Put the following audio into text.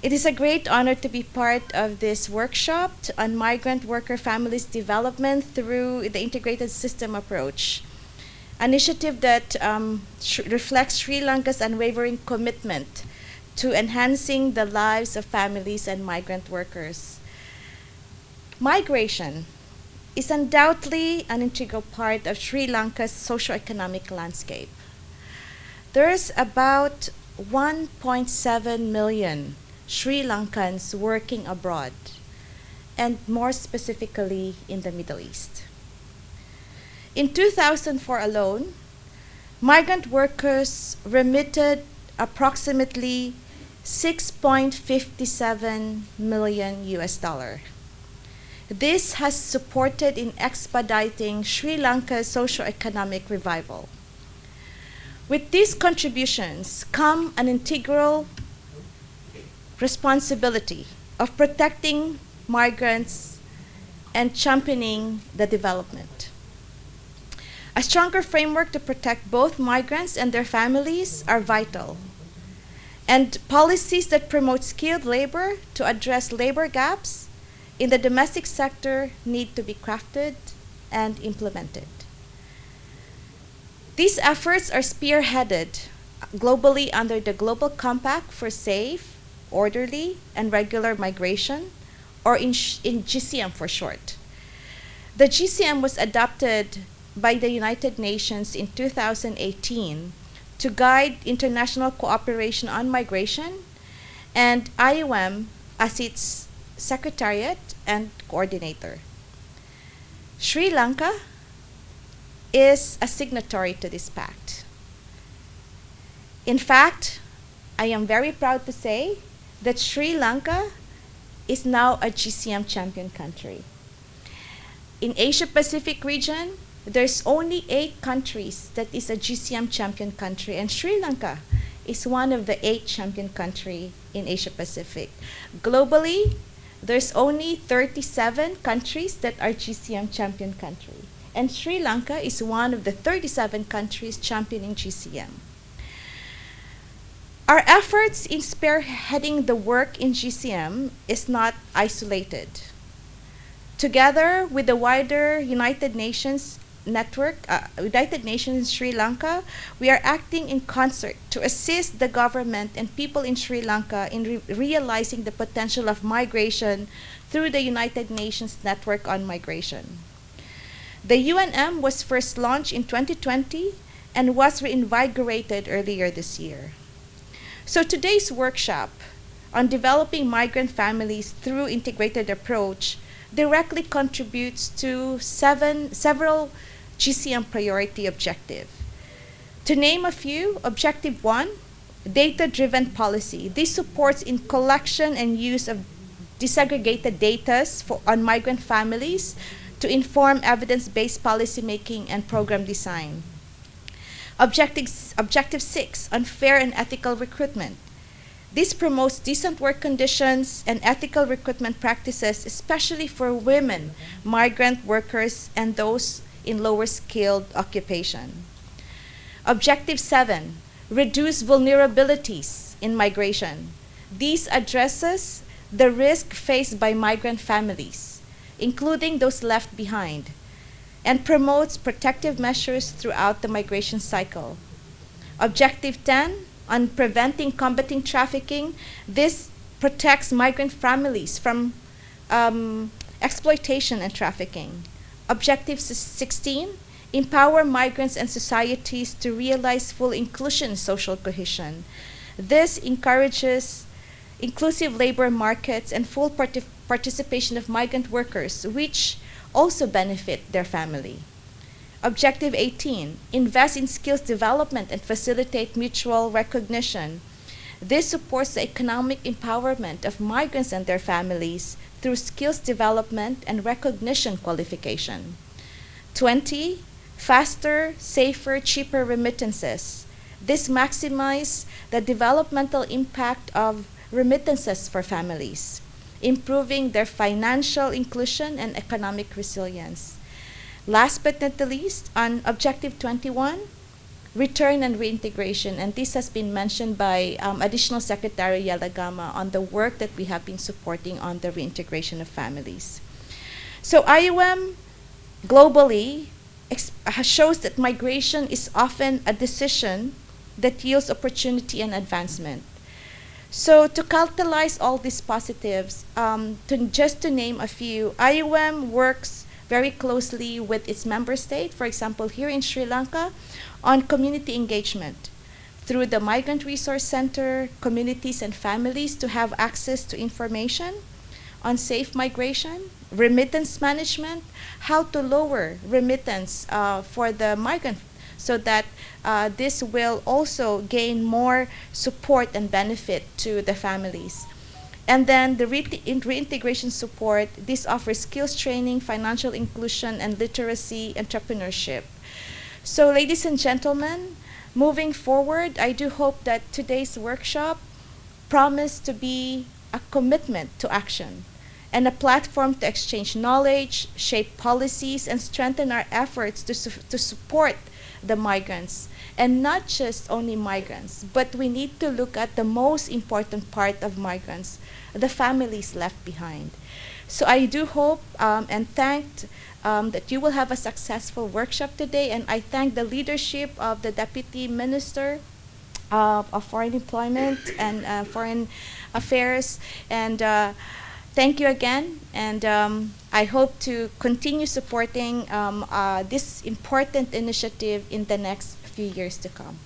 It is a great honor to be part of this workshop on migrant worker families development through the integrated system approach, an initiative that reflects Sri Lanka's unwavering commitment to enhancing the lives of families and migrant workers. Migration is undoubtedly an integral part of Sri Lanka's socio-economic landscape. There's about 1.7 million Sri Lankans working abroad, and more specifically in the Middle East. In 2004 alone, migrant workers remitted approximately 6.57 million US dollar. This has supported in expediting Sri Lanka's socio-economic revival. With these contributions come an integral responsibility of protecting migrants and championing the development. A stronger framework to protect both migrants and their families are vital, and policies that promote skilled labor to address labor gaps in the domestic sector need to be crafted and implemented. These efforts are spearheaded globally under the Global Compact for Safe, Orderly, and Regular Migration, or in GCM for short. The GCM was adopted by the United Nations in 2018 to guide international cooperation on migration, and IOM as its secretariat and coordinator. Sri Lanka is a signatory to this pact. In fact, I am very proud to say that Sri Lanka is now a GCM champion country. In Asia-Pacific region, there's only 8 countries that is a GCM champion country, and Sri Lanka is one of the 8 champion countries in Asia-Pacific. Globally, there's only 37 countries that are GCM champion country, and Sri Lanka is one of the 37 countries championing GCM. Our efforts in spearheading the work in GCM is not isolated. Together with the wider United Nations network, United Nations Sri Lanka, we are acting in concert to assist the government and people in Sri Lanka in realizing the potential of migration through the United Nations Network on Migration. The UNM was first launched in 2020 and was reinvigorated earlier this year. So today's workshop on developing migrant families through integrated approach directly contributes to several GCM priority objectives. To name a few, Objective 1, data-driven policy. This supports in collection and use of disaggregated data on migrant families to inform evidence-based policymaking and program design. Objective 6, on fair and ethical recruitment. This promotes decent work conditions and ethical recruitment practices, especially for women, migrant workers, and those in lower skilled occupation. Objective 7, reduce vulnerabilities in migration. This addresses the risk faced by migrant families, including those left behind, and promotes protective measures throughout the migration cycle. Objective 10, on preventing combating trafficking. This protects migrant families from exploitation and trafficking. Objective 16, empower migrants and societies to realize full inclusion and social cohesion. This encourages inclusive labor markets and full participation of migrant workers, which also benefit their family. Objective 18, invest in skills development and facilitate mutual recognition. This supports the economic empowerment of migrants and their families through skills development and recognition qualification. 20, faster, safer, cheaper remittances. This maximizes the developmental impact of remittances for families, improving their financial inclusion and economic resilience. Last but not the least, on Objective 21, return and reintegration, and this has been mentioned by Additional Secretary Yalagama on the work that we have been supporting on the reintegration of families. So IOM globally shows that migration is often a decision that yields opportunity and advancement. So to catalyze all these positives, just to name a few, IOM works very closely with its member state, for example, here in Sri Lanka, on community engagement through the Migrant Resource Center, communities and families to have access to information on safe migration, remittance management, how to lower remittance for the migrant so that this will also gain more support and benefit to the families. And then the reintegration support, this offers skills training, financial inclusion, and literacy entrepreneurship. So ladies and gentlemen, moving forward, I do hope that today's workshop promised to be a commitment to action and a platform to exchange knowledge, shape policies, and strengthen our efforts to support the migrants. And not just only migrants, but we need to look at the most important part of migrants, the families left behind. So I do hope and thank that you will have a successful workshop today, and I thank the leadership of the Deputy Minister of Foreign Employment and Foreign Affairs, and thank you again, and I hope to continue supporting this important initiative in the next few years to come.